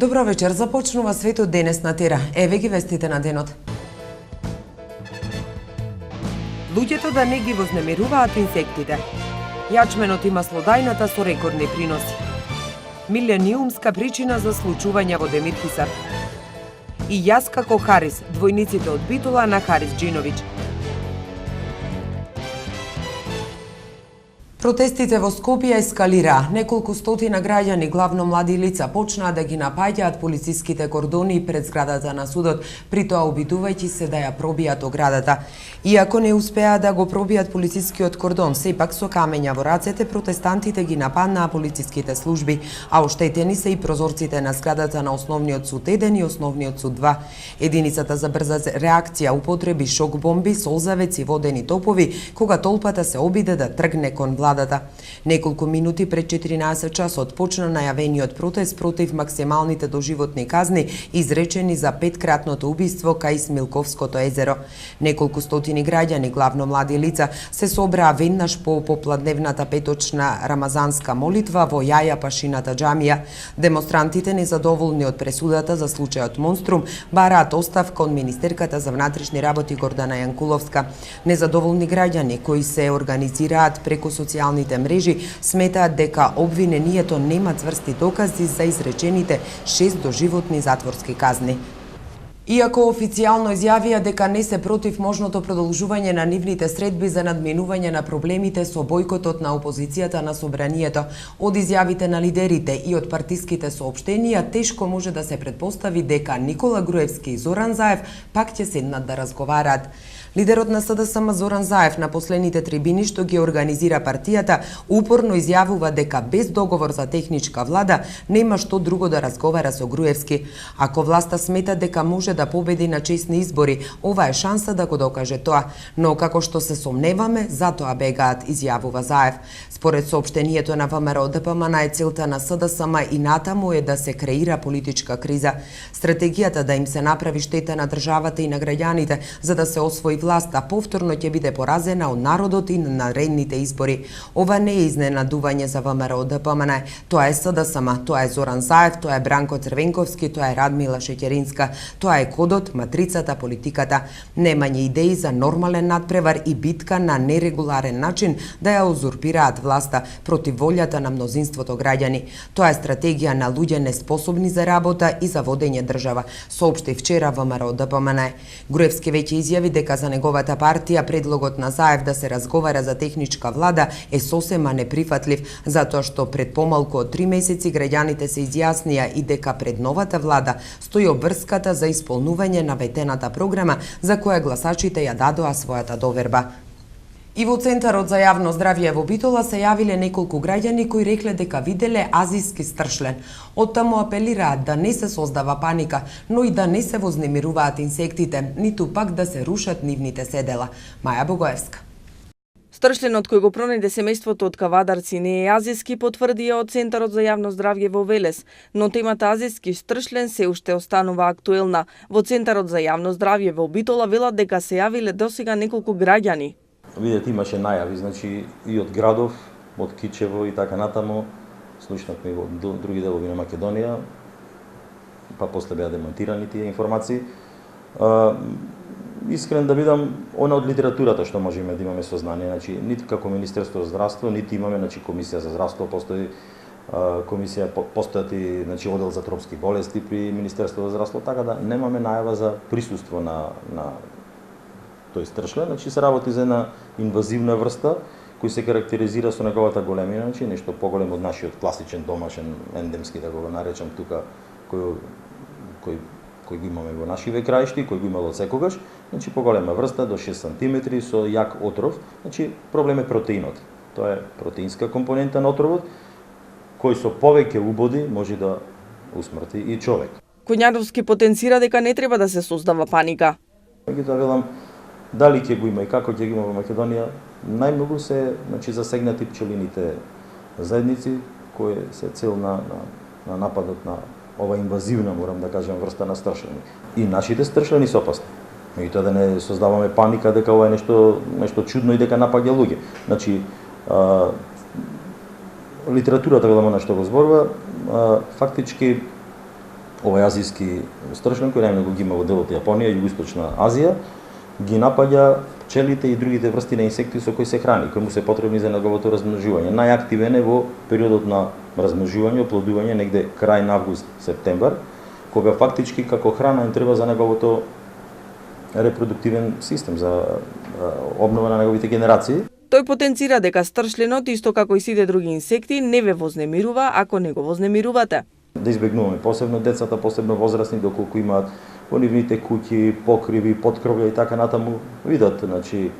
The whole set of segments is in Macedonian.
Добро вечер, започнува светот денес на Тера. Еве ги вестите на денот. Луѓето да не ги вознемируваат инсектите. Јачменот има слодајната со рекордни приноси. Милениумска причина за случување во Демир Хисар. И јас како Харис, двојниците од Битола на Харис Џиновиќ. Протестите во Скопје ескалираа. Неколку стотина граѓани, главно млади лица, почнаа да ги напаѓаат полициските кордони пред зградата на судот, при тоа обидувајќи се да ја пробијат оградата. Иако не успеа да го пробијат полицискиот кордон, сепак со камења во рацете протестантите ги нападнаа полициските служби, а оштетени се и прозорците на зградата на Основниот суд 1 и Основниот суд 2. Единицата за брза реакција употреби шок бомби, солзавец и водени топови, кога толпата се обиде да тргне кон владата. Неколку минути пред 14 часот почна најавениот протест против максималните доживотни казни изречени за петкратното убиство кај Смилковското езеро. Неколку стотини граѓани, главно млади лица, се собраа веднаш по попладневната петочна рамазанска молитва во Јаја Пашината џамија. Демонстрантите, незадоволни од пресудата за случајот Монструм, бараат оставка од министерката за внатрешни работи Гордана Јанкуловска. Незадоволни граѓани кои се организираат преку социјалните мрежи сметаат дека обвинението нема цврсти докази за изречените 6 доживотни затворски казни. Иако официјално изјавија дека не се против можното продолжување на нивните средби за надминување на проблемите со бојкотот на опозицијата на собранието, од изјавите на лидерите и од партиските соопштенија тешко може да се претпостави дека Никола Груевски и Зоран Заев пак ќе седнат да разговараат. Лидерот на СДСМ Зоран Заев на последните трибини што ги организира партијата упорно изјавува дека без договор за техничка влада нема што друго да разговара со Груевски. Ако власта смета дека може да победи на честни избори, ова е шанса да го докаже тоа. Но како што се сомневаме, затоа бегаат, изјавува Заев. Според соопштението на ВМРО ДПМН е целта на СДСМ и натаму е да се креира политичка криза. Стратегијата да им се направи штета на државата и на граѓаните за да се освои власта повторно ќе биде поразена од народот и на наредните избори. Ова не е изненадување за ВМРО ДПМН. Тоа е СДСМ, тоа е Зоран Заев, тоа е Бранко Црвенковски, тоа е Радмила Шеќеринска, тоа е кодот, матрицата, политиката. Немање идеи за нормален надпревар и битка на нерегуларен начин да ја узурпираат власта против волјата на мнозинството граѓани. Тоа е стратегија на луѓе неспособни за работа и за водење држава, соопшти вчера ВМРО ДПМН. Груевски веќе изјави дека за неговата партија предлогот на Заев да се разговара за техничка влада е сосема неприфатлив, затоа што пред помалку од 3 месеци граѓаните се изјаснија и дека пред новата влада стои обврската за исполнување на ветената програма за која гласачите ја дадоа својата доверба. И во Центарот за јавно здравје во Битола се јавиле неколку граѓани кои рекле дека виделе азиски стршлен. Оттаму апелираат да не се создава паника, но и да не се вознемируваат инсектите, ниту пак да се рушат нивните седела. Маја Богоевска. Стршленот кој го пронајде семејството од кавадарци не е азиски, потврдија од Центарот за јавно здравје во Велес, но темата азиски стршлен се уште останува актуелна. Во Центарот за јавно здравје во Битола велат дека се јавиле досега неколку граѓани. Видете, имаше најави, значи и од градов, од Кичево и така натаму. Слушнавме во други делови на Македонија, па после беа демонтирани тие информации. Искрен да бидам, она од литературата што можеме да имаме сознание, значи ниту како Министерство за здравство, нити имаме, значи Комисија за здравство, постои комисија, постојат и, значи, одел за тропски болести при Министерство за здравство, така да немаме најава за присуство на тој стршлен, значи се работи за една инвазивна врста кој се карактеризира со неговата големина, значи нешто поголем од нашиот класичен домашен ендемски, да го наречам тука, кој го имаме во нашиве краишти, кој го имало од секогаш, значи поголема врста до 6 см со јак отров, значи проблем е протеинот. Тоа е протеинска компонента на отровот, кој со повеќе убоди може да усмрти и човек. Коњаровски потенцира дека не треба да се создава паника. Ги да велам, дали ќе го има и како ќе го има во Македонија, најмногу се, значи, засегнати пчелините заедници, кои се цел на нападот на ова инвазивна, морам да кажам, врста на стршлени. И нашите стршлени се опасни. И тоа да не создаваме паника дека ова е нешто чудно и дека напаѓа луѓе. Значи, литературата велам на што го зборува, фактички овој азијски стршлен кој најмногу ги има во делот Јапонија, Југоисточна Азија, ги напаѓа пчелите и другите врсти на инсекти со кои се храни, кои му се потребни за неговото размножување. Најактивен е во периодот на размножување, оплодување негде крај на август, септембар, кога фактички како храна им треба за неговото репродуктивен систем, за обнова на неговите генерации. Тој потенцира дека стршленот, исто како и сите други инсекти, не ве вознемирува ако не го вознемирувате. Да избегнуваме посебно децата, посебно возрастни, доколку имаат во нивните куќи, покриви, подкровја и така натаму, видат, значи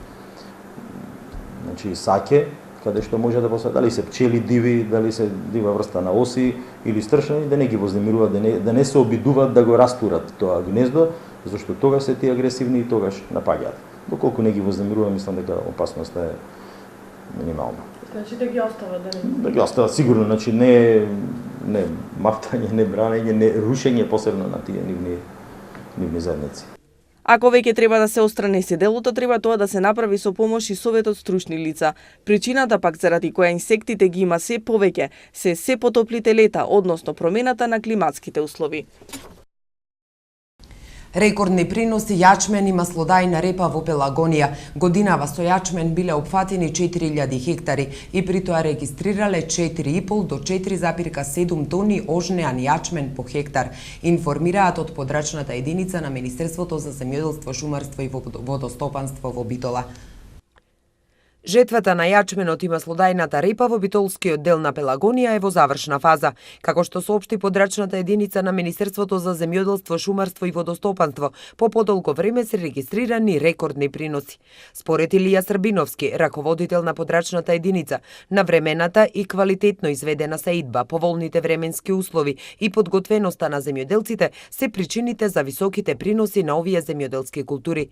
саќе, каде што може да посети, дали се пчели диви, дали се дива врста на оси или стршени, да не ги вознемируваат, да не се обидуваат да го растурат тоа гнездо, зашто тогаш се тие агресивни и тогаш напаѓаат. Доколку не ги вознемирува, мислам дека опасноста е минимална. Значи да ги остават, да не? Да ги остават сигурно, значи не мафтање, не бранење, не рушење посебно на тие нивни заедници. Ако веќе треба да се отстрани седелото, треба тоа да се направи со помош и советот стручни лица. Причината пак заради која инсектите ги има се повеќе, се потоплите лета, односно промената на климатските услови. Рекордни приноси јачмен и маслодајна репа во Пелагонија. Годинава со јачмен биле опфатени 4000 хектари и при тоа регистрирале 4,5 до 4,7 тони ожнеан јачмен по хектар, информираат од подрачната единица на Министерството за земјоделство, шумарство и водостопанство во Битола. Жетвата на јачменот и маслодајната репа во битолскиот дел на Пелагонија е во завршна фаза, како што соопшти подрачната единица на Министерството за земјоделство, шумарство и водостопанство. По подолго време се регистрирани рекордни приноси. Според Илија Србиновски, раководител на подрачната единица, навремената и квалитетно изведена сеидба, поволните временски услови и подготвеноста на земјоделците се причините за високите приноси на овие земјоделски култури.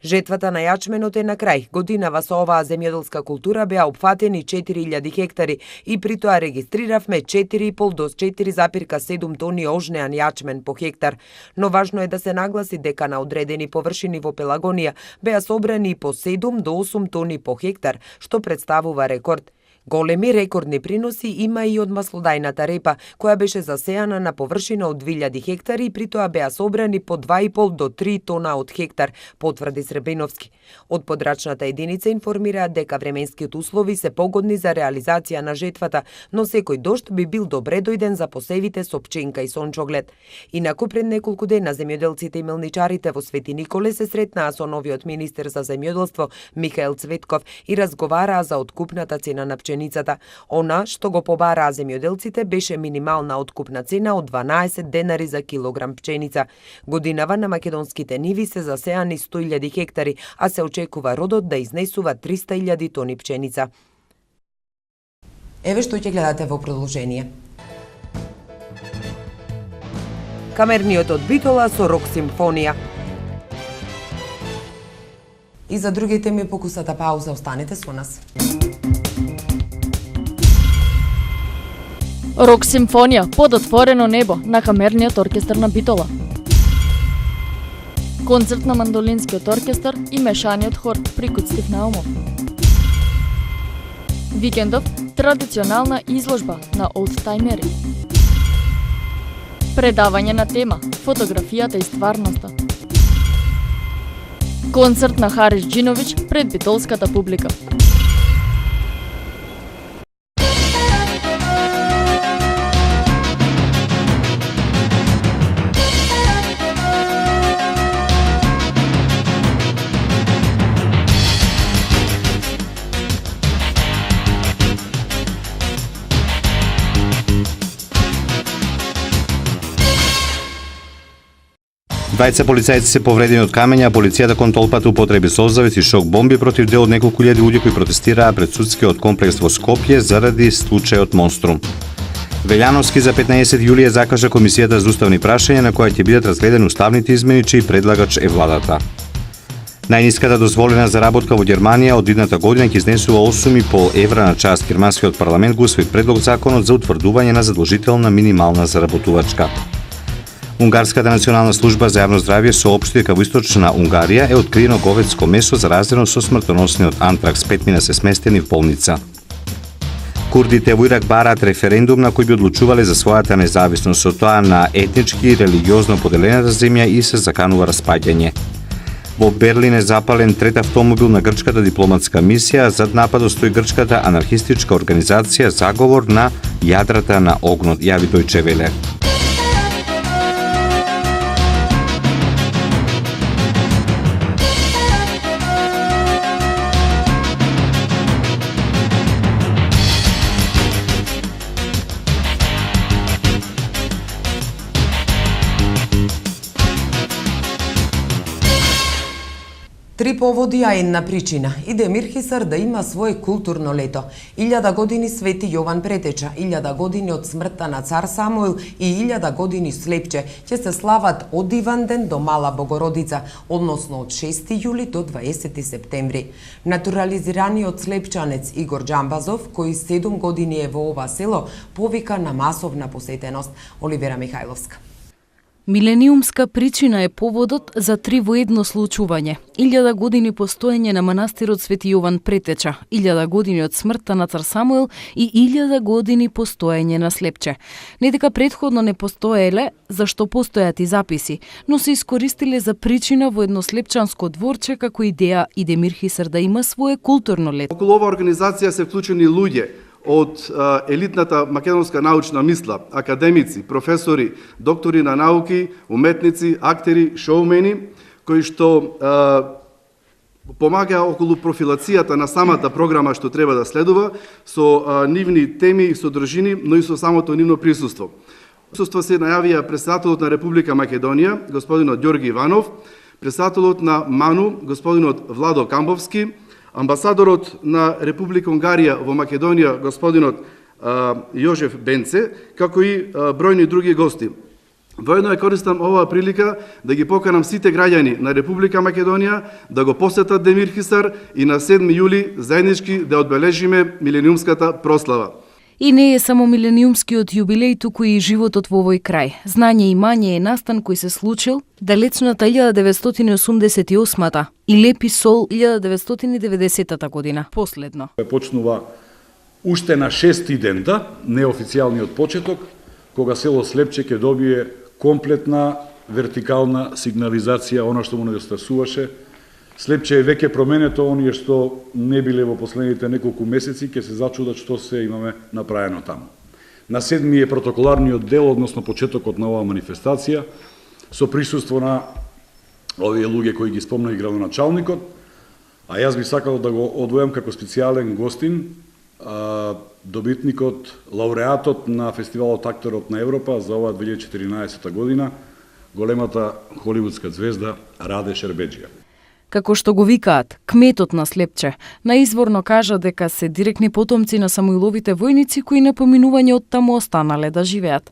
Жетвата на јачменот е на крај. Годинава со оваа земјоделска култура беа опфатени 4000 хектари и при тоа регистриравме 4,5 до 4,7 тони ожнеан јачмен по хектар. Но важно е да се нагласи дека на одредени површини во Пелагонија беа собрани по 7 до 8 тони по хектар, што представува рекорд. Големи рекордни приноси има и од маслодајната репа, која беше засејана на површина од 2000 хектари и при тоа беа собрани по 2,5 до 3 тона од хектар, потврди Сребиновски. Од подрачната единица информираат дека временските услови се погодни за реализација на жетвата, но секој дожд би бил добре дојден за посевите со пченка и сончоглед. Инаку пред неколку дена земјоделците и мелничарите во Свети Николе се сретнаа со новиот министер за земјоделство Михаел Цветков и разговараа за откупната цена на пченицата. Она што го побараа земјоделците беше минимална откупна цена од 12 денари за килограм пченица. Годинава на македонските ниви се засеани 100.000 хектари, а се очекува родот да изнесува 300.000 тони пченица. Еве што ќе гледате во продолжение. Камерниот од Битола со рок симфонија. И за другите ми покусата пауза, останете со нас. Рок симфонија под отворено небо на Камерниот оркестар на Битола. Концерт на мандолинскиот оркестар и мешаниот хор при Куцтив Наумов. Викендов традиционална изложба на олдтајмери. Предавање на тема фотографијата и стварноста. Концерт на Харис Џиновиќ пред битолската публика. Двајца полицајци се повредени од камења, а полицијата кон толпата употреби созавец и шок бомби против дел од неколку илјади луѓе кои протестираа пред судскиот комплекс во Скопје заради случајот Монструм. Велјановски за 15 јули закажа комисијата за уставни прашања на која ќе бидат разгледани уставните измени, чиј предлагач е владата. Најниската дозволена заработка во Германија од идната година ќе изнесува 8,5 евра на час. Германскиот парламент го усвои предлог законот за утврдување на задолжителна минимална заработувачка. Унгарската национална служба за јавно здравје соопшти дека во источна Унгарија е откриено говедско месо заразено со смртоносниот антракс. 5 мина се сместени в болница. Курдите во Ирак бараат референдум на кој би одлучувале за својата независност, со тоа на етнички и религиозно поделената земја и се заканува распаѓање. Во Берлин е запален трет автомобил на грчката дипломатска мисија, зад нападот стои грчката анархистичка организација Заговор на јадрата на огнот, јави Дојче Веле. Три поводи, а една причина. Иде Мирхисар да има свое културно лето. 1000 години Свети Јован Претеча, 1000 години од смртта на цар Самуил и 1000 години Слепче ќе се слават од Иванден до Мала Богородица, односно од 6 јули до 20 септември. Натурализираниот слепчанец Игор Џамбазов, кој 7 години е во ова село, повика на масовна посетеност. Оливера Михајловска. Милениумска причина е поводот за три во едно случување. 1000 години постоење на манастирот Свети Јован Претеча, 1000 години од смртта на цар Самуил и 1000 години постоење на Слепче. Не дека претходно не постоеле, зашто постојат и записи, но се искористиле за причина во едно слепчанско дворче како идеја Иде Мирхисар да има свое културно лето. Околу оваа организација се вклучени луѓе од елитната македонска научна мисла, академици, професори, доктори на науки, уметници, актери, шоумени, кои што помагаа околу профилацијата на самата програма што треба да следува, со нивни теми и содржини, но и со самото нивно присуство. Присуство се најавија председателот на Република Македонија, господинот Ѓорги Иванов, председателот на МАНУ, господинот Владо Камбовски, амбасадорот на Република Унгарија во Македонија, господинот Јожеф Бенце, како и бројни други гости. Воедно ја користам оваа прилика да ги поканам сите граѓани на Република Македонија да го посетат Демирхисар и на 7 јули заеднички да одбележиме милениумската прослава. И не е само милениумскиот јубилеј, туку и животот во овој крај. Знање и мање е настан кој се случил далечната 1988-та и Лепи Сол 1990 година. Последно. Почнува уште на 6 дента, неофицијалниот почеток, кога село Слепче ќе добие комплетна вертикална сигнализација, она што му недостасуваше. Слепче е веќе променето, оние што не биле во последните неколку месеци, ќе се зачудат што се имаме направено таму. На 7 е протоколарниот дел, односно почетокот на оваа манифестација, со присуство на овие луѓе кои ги спомна и градоначалникот, а јас би сакал да го одвојам како специјален гостин добитникот, лауреатот на фестивалот Акторот на Европа за оваа 2014 година, големата холивудска звезда Раде Шербеџија. Како што го викаат, кметот на Слепче, наизворно кажа дека се директни потомци на Самуиловите војници кои на поминување од таму останале да живеат.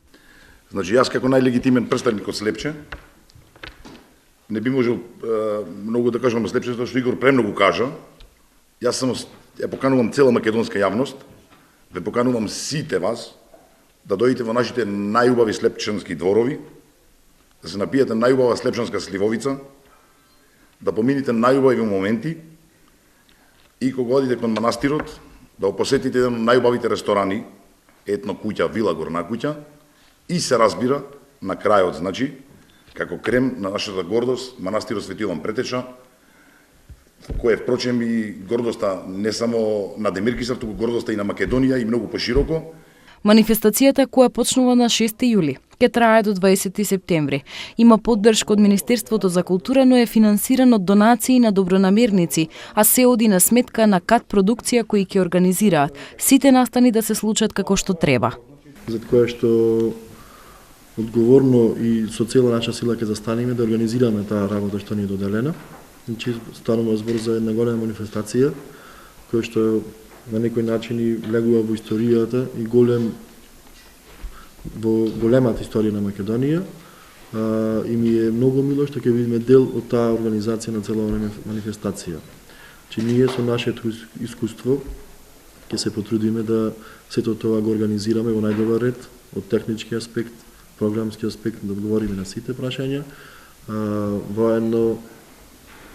Значи, јас како најлегитимен претставник од Слепче, не би можел многу да кажам на Слепче, затоа што Игор премногу кажа. Јас само ја поканувам цела македонска јавност, ве поканувам сите вас да дојдете во нашите најубави слепчански дворови, да се напиете најубава слепчанска сливовица, да помините најубави моменти и кога одите кон манастирот, да посетите еден од најубавите ресторани, Етно куќа, Вила Горна куќа, и се разбира на крајот, значи, како крем на нашата гордост, манастирот Свети Јован Претеча, кој е впрочем и гордоста не само на Демирхисар, туку гордоста и на Македонија и многу пошироко. Манифестацијата која почнува на 6 јули ќе трае до 20 септември. Има поддршка од Министерството за култура, но е финансиран од донации на добронамерници, а се оди на сметка на КАТ продукција кои ќе организираат сите настани да се случат како што треба. За кое што одговорно и со цела наша сила ќе застанеме да организираме таа работа што ни е доделена. Значи, станува збор за една голема манифестација, која што на некој начин и влегува во историјата и во големата историја на Македонија. И ми е многу мило што ќе бидеме дел од таа организација на цела манифестација. Че ние со нашето искуство ќе се потрудиме да сето тоа го организираме во најдобар ред, од технички аспект, програмски аспект, да одговориме на сите прашања. Воедно,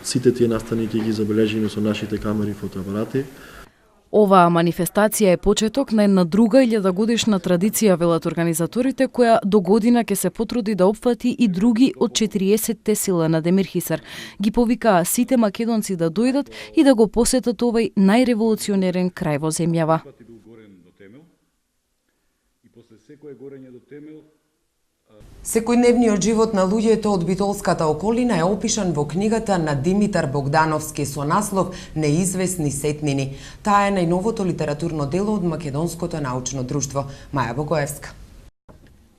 сите тие настани ќе ги забележиме со нашите камери и фотоапарати. Оваа манифестација е почеток на една друга 1000-годишна традиција, велат организаторите, која до година ќе се потруди да опфати и други од 40-те села на Демирхисар. Ги повикаа сите македонци да дојдат и да го посетат овој најреволуционерен крај во земјава. Секојдневниот живот на луѓето од битолската околина е опишан во книгата на Димитар Богдановски со наслов Неизвестни сетнини. Таа е најновото литературно дело од Македонското научно друштво. Маја Богоевска.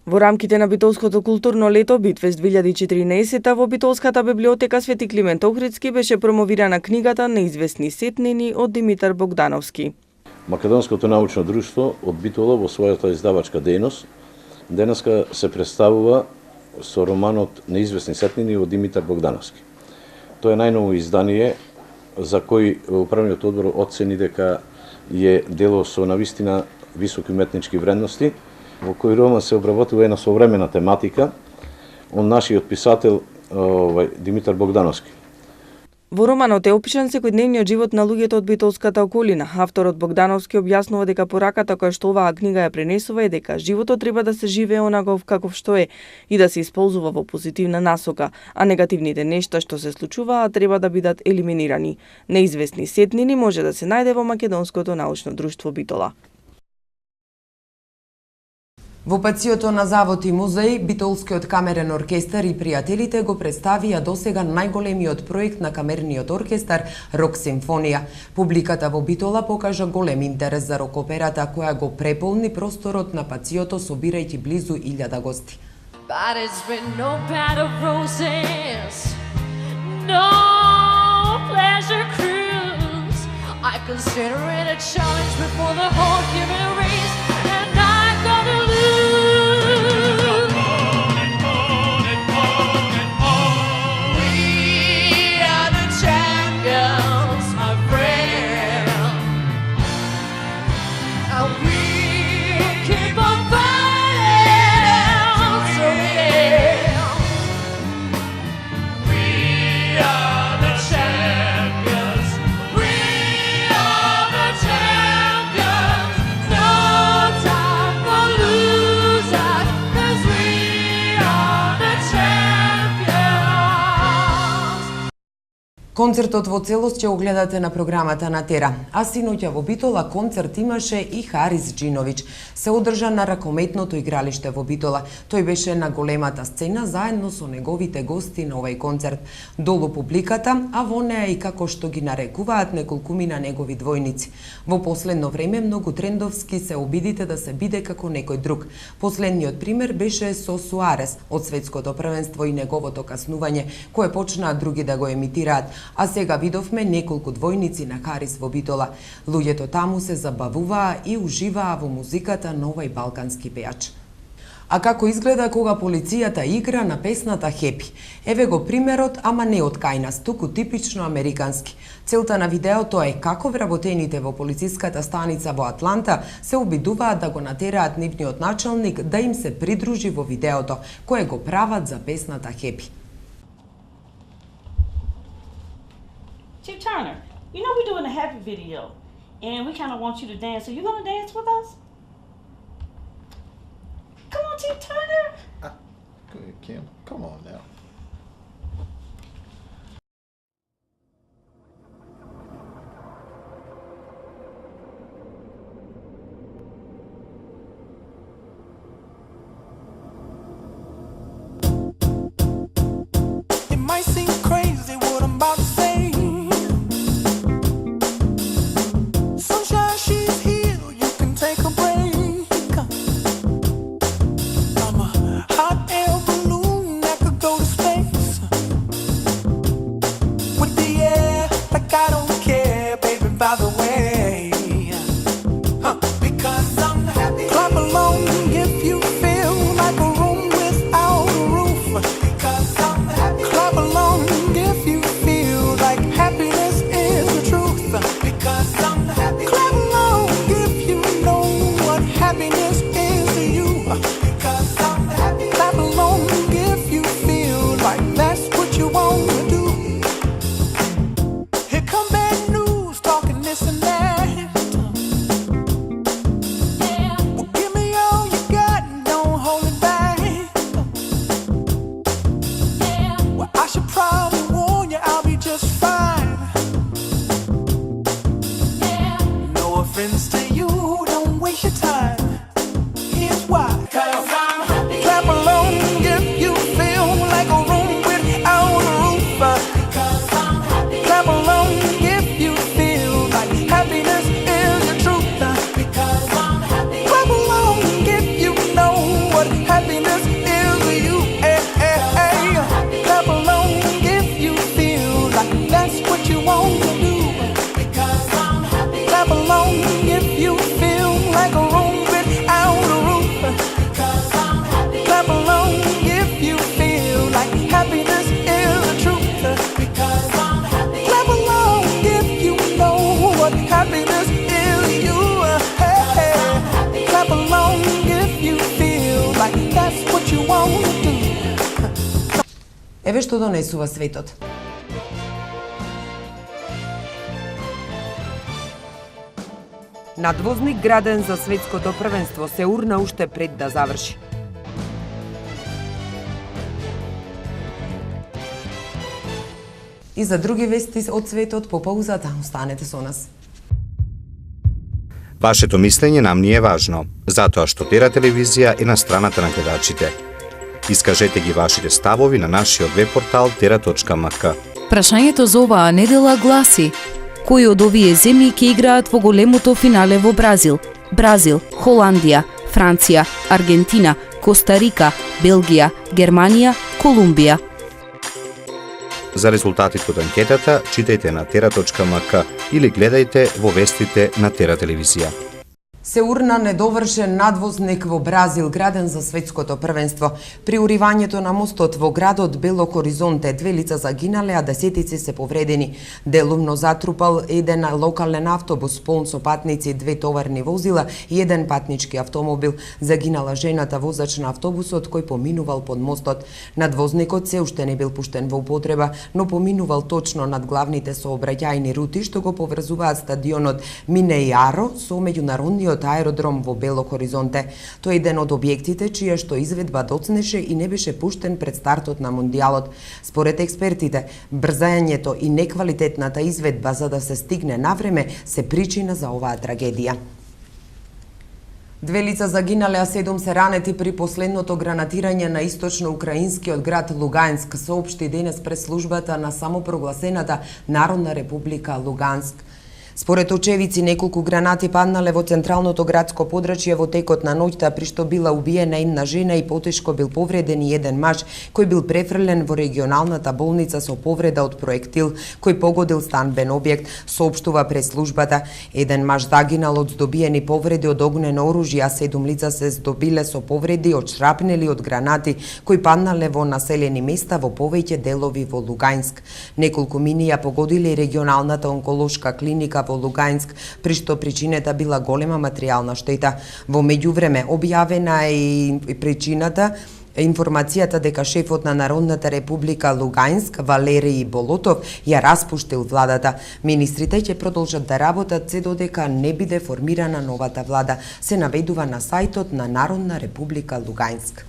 Во рамките на Битолското културно лето Битфест 2014 во Битолската библиотека Свети Климент Охридски беше промовирана книгата Неизвестни сетнини од Димитар Богдановски. Македонското научно друштво од Битола во својата издавачка дејност денеска се представува со романот Неизвестни сетнини од Димитар Богдановски. Тоа е најново издание за кој управниот одбор оцени дека е дело со навистина високи уметнички вредности, во кој роман се обработува една современа тематика од нашиот писател Димитар Богдановски. Во романот е опишан секојдневниот живот на луѓето од битолската околина. Авторот Богдановски објаснува дека пораката која што оваа книга ја пренесува е дека животот треба да се живее онаков каков што е и да се исползува во позитивна насока, а негативните нешта што се случуваат треба да бидат елиминирани. Неизвестни сетнини може да се најде во Македонското научно друштво Битола. Во пациото на Завод и музеј, Битолскиот камерен оркестар и пријателите го представија досега најголемиот проект на камерниот оркестар Рок Симфонија. Публиката во Битола покажа голем интерес за рок операта која го преполни просторот на пациото собирајќи близу 1000 гости. But it's been no bed of roses, no pleasure cruise. I consider it a challenge before the whole human race, and I'm gonna lose. We are the champions, my friend, and we keep on fighting. So yeah, we are the champions. We are the champions. No time for losers, 'cause we are the champions. Концертот во целост ќе огледате на програмата на Тера, а синоќа во Битола концерт имаше и Харис Джинович. Се одржа на ракометното игралиште во Битола. Тој беше на големата сцена заедно со неговите гости на овој концерт. Долу публиката, а во неа и како што ги нарекуваат неколкумина негови двојници. Во последно време многу трендовски се обидите да се биде како некој друг. Последниот пример беше со Суарес од светското првенство и неговото каснување, кое почнаа други да го емитираат. А сега видовме неколку двојници на Харис во Битола. Луѓето таму се забавуваа и уживаа во музиката на овој балкански пејач. А како изгледа кога полицијата игра на песната Хепи? Еве го примерот, ама не од кај нас, туку типично американски. Целта на видеото е како вработените во полициската станица во Атланта се обидуваат да го натераат нивниот началник да им се придружи во видеото, кое го прават за песната Хепи. Chief Turner, you know we're doing a happy video, and we kind of want you to dance. Are you going to dance with us? Come on, Chief Turner. Go ahead, Kim. Come on now. It might seem crazy what I'm about to say. Sunshine, she's here, you can take a break. I'm a hot air balloon that could go to to you, don't waste your time. Here's why. 'Cause I'm happy. Clap along if you feel like a room without a roof. Because I'm happy. Clap along if you feel like happiness is the truth. Because I'm happy. Clap along if you know what happiness is to you. Clap along if you feel like that's what you want to do. Because I'm happy. Clap along if you feel like a room without a roof. Because I'm happy. Clap along if you feel like happiness is the truth. Because I'm happy. Clap along if you know what happiness is to you. Clap along if you feel like that's what you want to do. Еве што донесува светот. Надвозник граден за светското првенство се урна уште пред да заврши. И за други вести од светот по паузата, останете со нас. Вашето мислење нам ни е важно, затоа што Тера телевизија е на страната на гледачите. Искажете ги вашите ставови на нашиот веб-портал tera.mk. Прашањето за оваа недела гласи: кои од овие земји ќе играат во големото финале во Бразил? Бразил, Холандија, Франција, Аргентина, Коста Рика, Белгија, Германија, Колумбија. За резултатите од анкетата читајте на tera.mk или гледајте во вестите на Тера телевизија. Се урна недовршен надвозник во Бразил, граден за светското првенство. При уривањето на мостот во градот Бело Хоризонте 2 лица загинале, а десетици се повредени. Делумно затрупал еден локален автобус полн со патници, 2 товарни возила и еден патнички автомобил. Загинала жената воzač на автобусот кој поминувал под мостот. Надвозникот се уште не бил пуштен во употреба, но поминувал точно над главните сообраќајни рути што го поврзуваат стадионот Минејаро со меѓународниот аеродром во Бело Хоризонте. Тој е еден од објектите чија што изведба доцнеше и не беше пуштен пред стартот на Мондијалот. Според експертите, брзањето и неквалитетната изведба за да се стигне на време се причина за оваа трагедија. 2 лица загинале, а 7 се ранети при последното гранатирање на источно-украинскиот град Луганск, соопшти денес прес-службата на самопрогласената Народна република Луганск. Според очевици, неколку гранати паднале во централното градско подрачје во текот на ноќта, при што била убиена една жена и потешко бил повреден и еден маж, кој бил префрлен во регионалната болница со повреда од проектил, кој погодил станбен објект, соопштува прес-службата. Еден маж загинал од здобиени повреди од огнено оружје, а 7 лица се здобиле со повреди од шрапнели од гранати, кои паднале во населени места во повеќе делови во Луганск. Неколку мини ја погодиле и регионалната онколошка клиника во Луганск, при што причината била голема материјална штета. Во меѓувреме објавена е и причината информацијата дека шефот на Народната република Луганск, Валерий Болотов, ја распуштил владата. Министрите ќе продолжат да работат се додека не биде формирана новата влада, се наведува на сајтот на Народна република Луганск.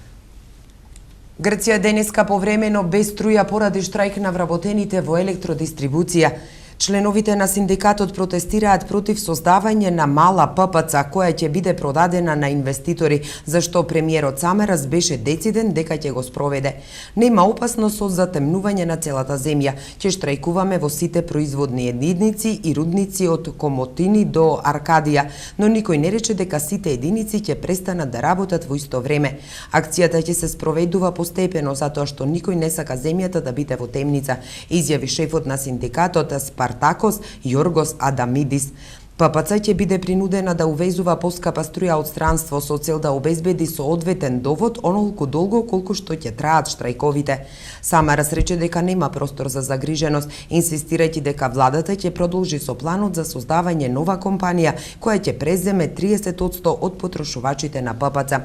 Грција денеска повремено без струја поради штрајк на вработените во електродистрибуција. Членовите на синдикатот протестираат против создавање на мала ППЦ која ќе биде продадена на инвеститори, зашто премиерот Самарас беше дециден дека ќе го спроведе. Нема опасност од затемнување на целата земја. Ќе штрајкуваме во сите производни единици и рудници од Комотини до Аркадија, но никој не рече дека сите единици ќе престанат да работат во исто време. Акцијата ќе се спроведува постепено затоа што никој не сака земјата да биде во темница, изјави шефот на синдикатот Спартакос Јоргос Адамидис. ППЦ ќе биде принудена да увезува поскапа струја од странство со цел да обезбеди со одветен довод онолку долго колку што ќе траат штрајковите. Самарас рече дека нема простор за загриженост, инсистирајќи дека владата ќе продолжи со планот за создавање нова компанија која ќе преземе 30% од потрошувачите на ППЦ.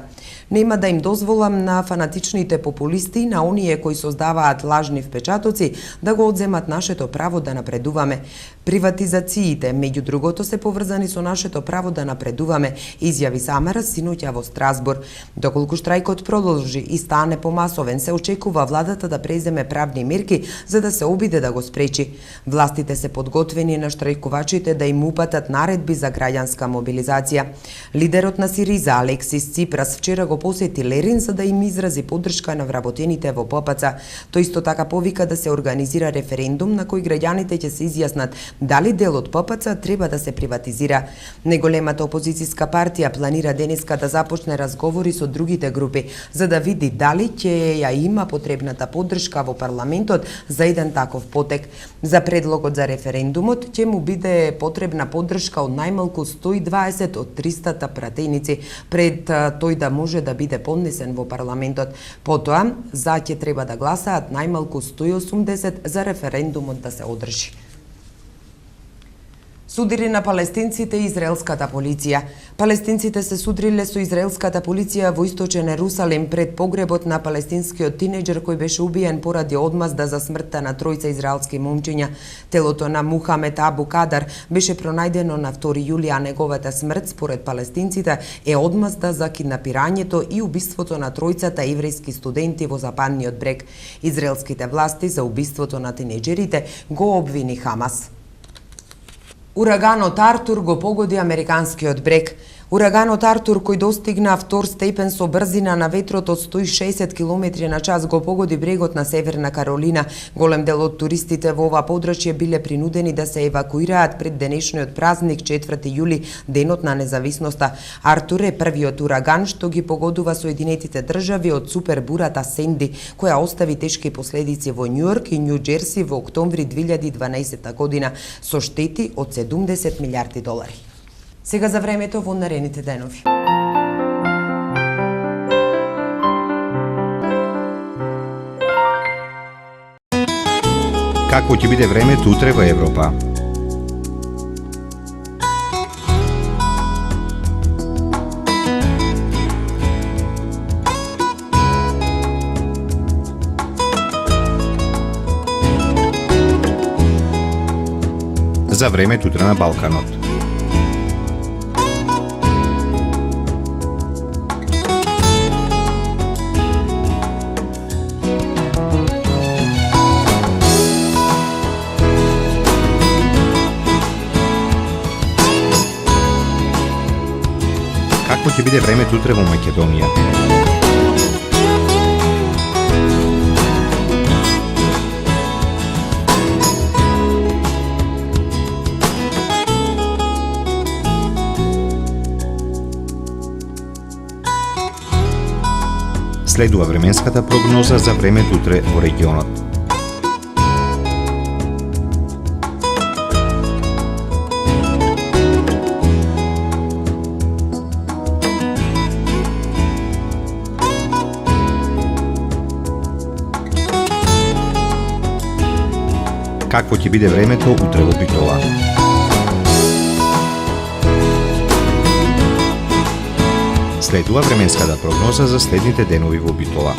Нема да им дозволам на фанатичните популисти, на оние кои создаваат лажни впечатоци, да го одземат нашето право да напредуваме. Приватизациите, меѓу другото, се поврзани со нашето право да напредуваме, изјави Самара синоќа во Страсбур. Доколку штрајкот продолжи и стане помасовен, се очекува владата да преземе правни мерки за да се обиде да го спречи. Властите се подготвени на штрајкувачите да им упатат наредби за граѓанска мобилизација. Лидерот на Сириза Алексис Ципрас вчера го посети Лерин за да им изрази поддршка на вработените во ППЦ. Тој исто така повика да се организира референдум на кој граѓаните ќе се изјаснат дали дел од ППЦ треба да се приватизира. Неголемата опозицијска партија планира денеска да започне разговори со другите групи за да види дали ќе ја има потребната поддршка во парламентот за еден таков потек. За предлогот за референдумот ќе му биде потребна поддршка од најмалку 120 од 300 пратеници пред тој да може да биде поднесен во парламентот. Потоа, за ќе треба да гласаат најмалку 180 за референдумот да се одржи. Судири на палестинците и израелската полиција. Палестинците се судриле со израелската полиција во источен Ерусалим пред погребот на палестинскиот тинеџер кој беше убиен поради одмазда за смртта на тројца израелски момчиња. Телото на Мухамед Абу Кадар беше пронајдено на 2 јули, а неговата смрт според палестинците е одмазда за киднапирањето и убиството на тројцата еврејски студенти во Западниот брег. Израелските власти за убиството на тинеџерите го обвини Хамас. Ураганот Артур го погоди американскиот брег. Ураганот Артур, кој достигна 2 степен со брзина на ветрот од 160 км на час, го погоди брегот на Северна Каролина. Голем дел од туристите во ова подрачје биле принудени да се евакуираат пред денешниот празник 4 јули, денот на независноста. Артур е првиот ураган што ги погодува Соединетите држави од супербурата Сенди, која остави тешки последици во Њујорк и Њу Џерси во октомври 2012 година со штети од $70 милиарди. Сега за времето во наредните денови. Какво ќе биде времето утре во Европа? За времето утре на Балканот. Какво ќе биде времето утре во Македонија? Следува временската прогноза за времето утре во регионот. Какво ќе биде времето утре во Битола? Следува временската прогноза за следните денови во Битола.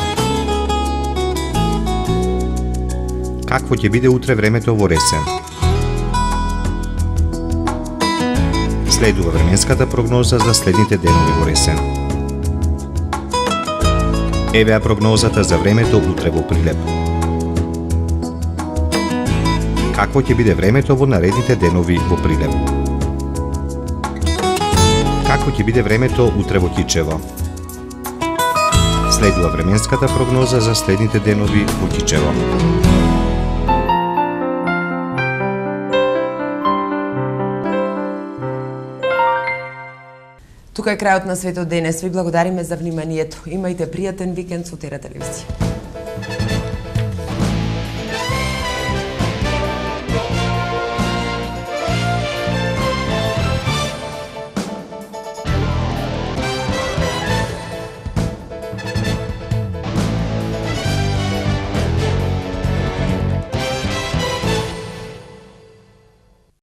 Какво ќе биде утре времето во Ресен? Следува временската прогноза за следните денови во Ресен. Евеа прогнозата за времето утре во Прилеп. Какво ќе биде времето во наредните денови во Прилеп? Какво ќе биде времето утре во Кичево? Следува временската прогноза за следните денови во Кичево. Тука е крајот на светот денес. Ви благодариме за вниманието. Имајте пријатен викенд со Тера телевизија.